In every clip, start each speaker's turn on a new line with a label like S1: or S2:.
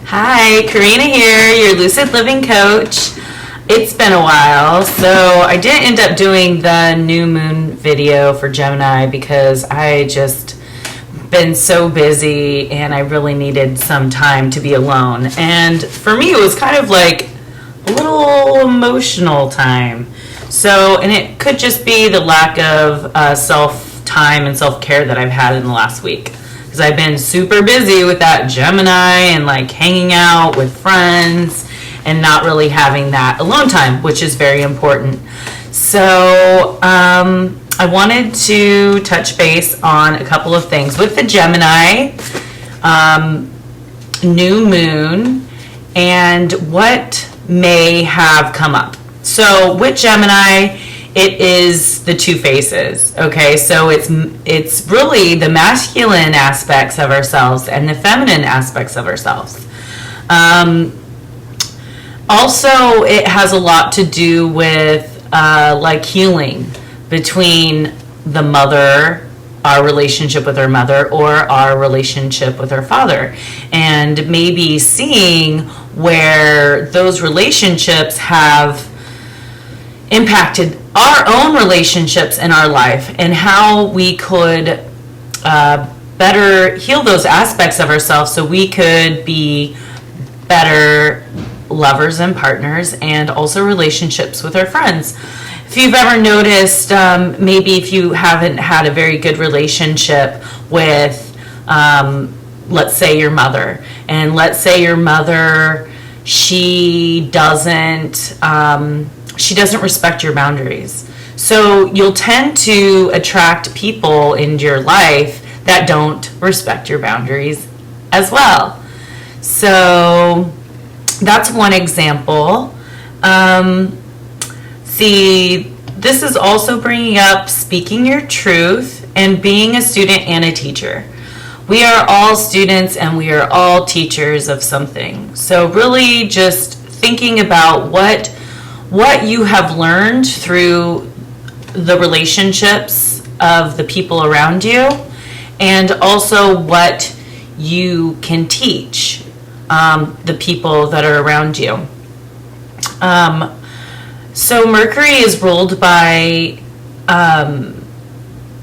S1: Hi, Karina here, your lucid living coach. It's been a while, so I didn't end up doing the new moon video for Gemini because I just been so busy and I really needed some time to be alone. And for me, it was kind of like a little emotional time. So, and it could just be the lack of self-time and self-care that I've had in the last week. Because I've been super busy with that Gemini and like hanging out with friends and not really having that alone time, which is very important. So I wanted to touch base on a couple of things with the Gemini new moon and what may have come up. So with Gemini, it is the two faces, okay? So it's really the masculine aspects of ourselves and the feminine aspects of ourselves. Also, it has a lot to do with like healing between the mother, our relationship with our mother, or our relationship with our father, and maybe seeing where those relationships have impacted our own relationships in our life and how we could better heal those aspects of ourselves so we could be better lovers and partners, and also relationships with our friends. If you've ever noticed, maybe if you haven't had a very good relationship with, let's say your mother, and let's say your mother, she doesn't respect your boundaries. So you'll tend to attract people into your life that don't respect your boundaries as well. So that's one example. See, this is also bringing up speaking your truth and being a student and a teacher. We are all students and we are all teachers of something. So really just thinking about what you have learned through the relationships of the people around you, and also what you can teach the people that are around you. So Mercury is ruled by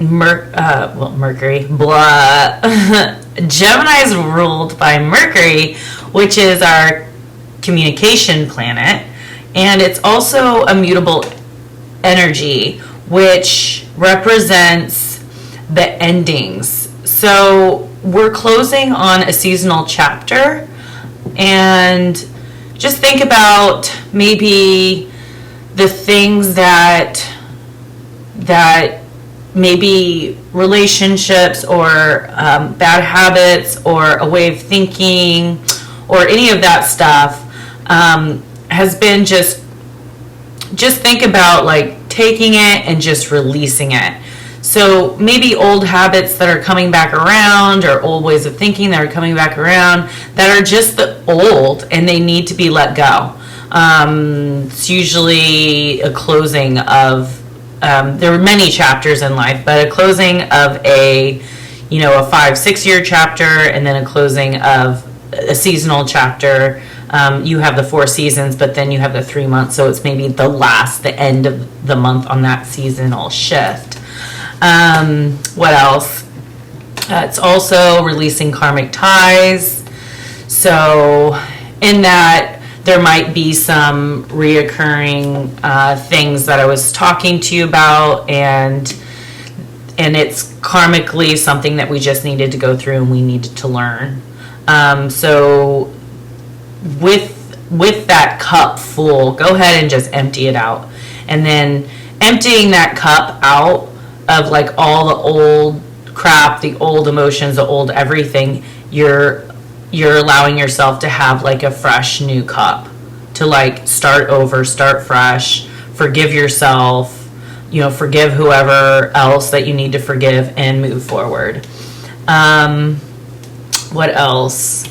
S1: Mercury. Blah. Gemini is ruled by Mercury, which is our communication planet. And it's also a mutable energy, which represents the endings. So we're closing on a seasonal chapter, and just think about maybe the things that maybe relationships or bad habits or a way of thinking or any of that stuff has been just think about like taking it and just releasing it. So maybe old habits that are coming back around, or old ways of thinking that are coming back around, that are just the old and they need to be let go. It's usually a closing of there are many chapters in life, but a closing of a 5-6 year chapter, and then a closing of a seasonal chapter. You have the 4 seasons, but then you have the 3 months, so it's maybe the end of the month on that seasonal shift. What else? It's also releasing karmic ties. So in that, there might be some reoccurring things that I was talking to you about, and it's karmically something that we just needed to go through and we needed to learn. So with that cup full, go ahead and just empty it out. And then emptying that cup out of like all the old crap, the old emotions, the old everything, you're allowing yourself to have like a fresh new cup, to like start over, start fresh, forgive yourself, forgive whoever else that you need to forgive, and move forward. What else?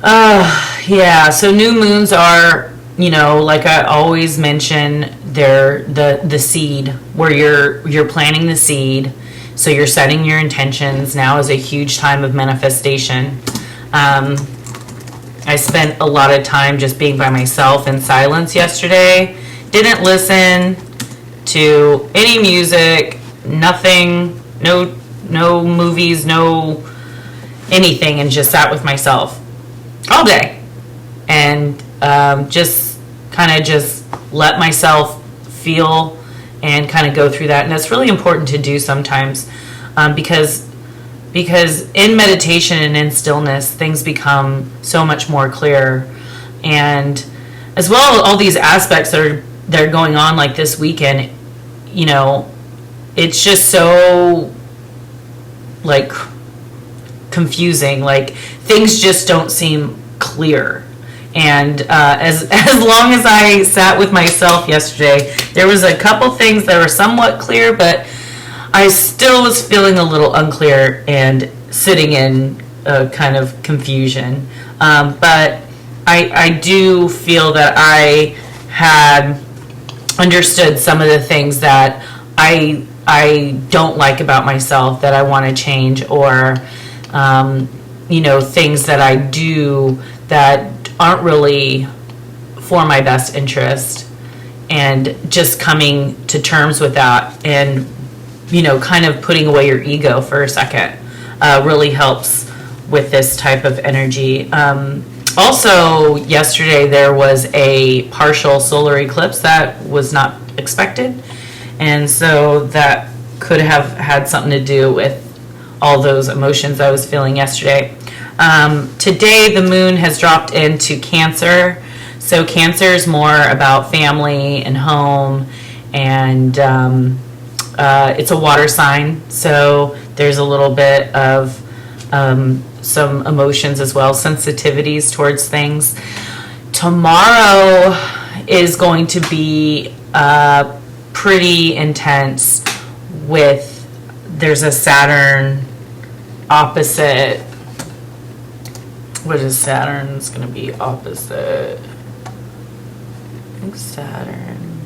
S1: So new moons are, like I always mention, they're the seed, where you're planting the seed. So you're setting your intentions. Now is a huge time of manifestation. I spent a lot of time just being by myself in silence yesterday. Didn't listen to any music, nothing, no movies, no anything, and just sat with myself all day. And just kind of just let myself feel and kind of go through that. And that's really important to do sometimes, because in meditation and in stillness, things become so much more clear. And as well, all these aspects that are going on, like this weekend, you know, it's just so like confusing. Like things just don't seem clear. And as long as I sat with myself yesterday, there was a couple things that were somewhat clear, but I still was feeling a little unclear and sitting in a kind of confusion. But I do feel that I had understood some of the things that I don't like about myself that I want to change, or you know, things that I do that aren't really for my best interest, and just coming to terms with that, and you know, kind of putting away your ego for a second really helps with this type of energy. Also, yesterday there was a partial solar eclipse that was not expected, and so that could have had something to do with all those emotions I was feeling yesterday. Today the moon has dropped into Cancer, so Cancer is more about family and home, and it's a water sign, so there's a little bit of some emotions as well, sensitivities towards things. Tomorrow is going to be pretty intense there's a Saturn opposite. What is Saturn? It's going to be opposite. I think Saturn.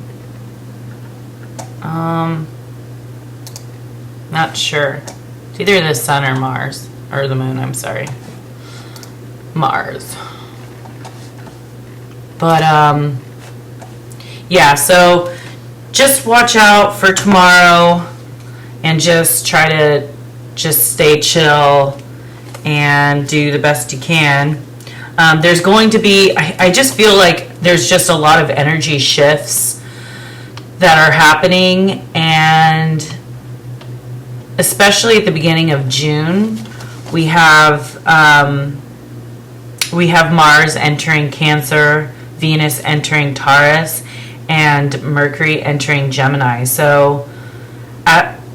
S1: Not sure. It's either the sun or Mars. Or the moon, I'm sorry. Mars. But, yeah, so just watch out for tomorrow and just try to just stay chill and do the best you can. There's going to be, I just feel like there's just a lot of energy shifts that are happening, and especially at the beginning of June, we have Mars entering Cancer, Venus entering Taurus, and Mercury entering Gemini. So,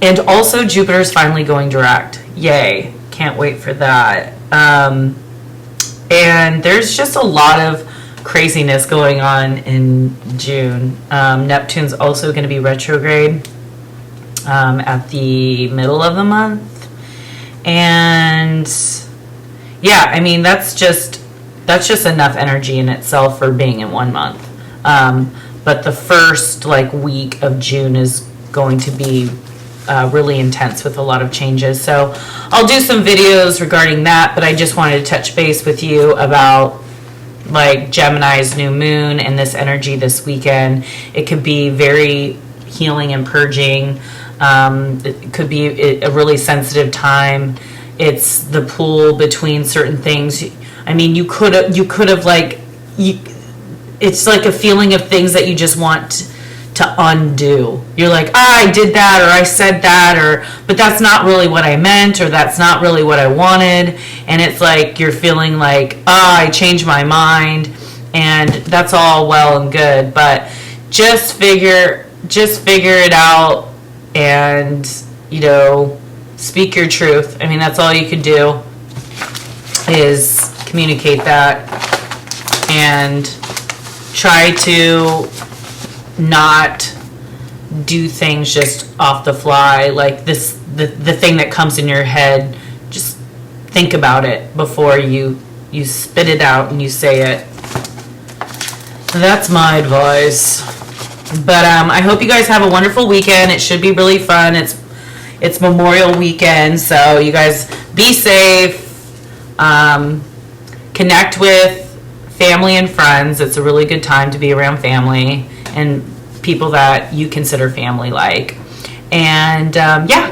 S1: and also Jupiter's finally going direct. Yay. Can't wait for that. And there's just a lot of craziness going on in June. Neptune's also going to be retrograde at the middle of the month. And yeah, I mean, that's just enough energy in itself for being in 1 month. But the first week of June is going to be really intense with a lot of changes. So I'll do some videos regarding that, but I just wanted to touch base with you about Gemini's new moon and this energy this weekend. It could be very healing and purging. It could be a really sensitive time. It's the pull between certain things. I mean, you could have it's like a feeling of things that you just want to undo. You're like, I did that, or I said that, but that's not really what I meant, or that's not really what I wanted. And it's like you're feeling like, I changed my mind, and that's all well and good, but just figure it out and, speak your truth. I mean, that's all you can do is communicate that and try to not do things just off the fly. The thing that comes in your head, just think about it before you spit it out and you say it. That's my advice. But I hope you guys have a wonderful weekend. It should be really fun. It's Memorial Weekend, so you guys be safe. Connect with family and friends. It's a really good time to be around family and people that you consider family like. And yeah,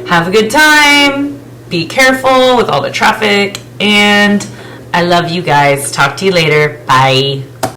S1: have a good time. Be careful with all the traffic. And I love you guys. Talk to you later. Bye.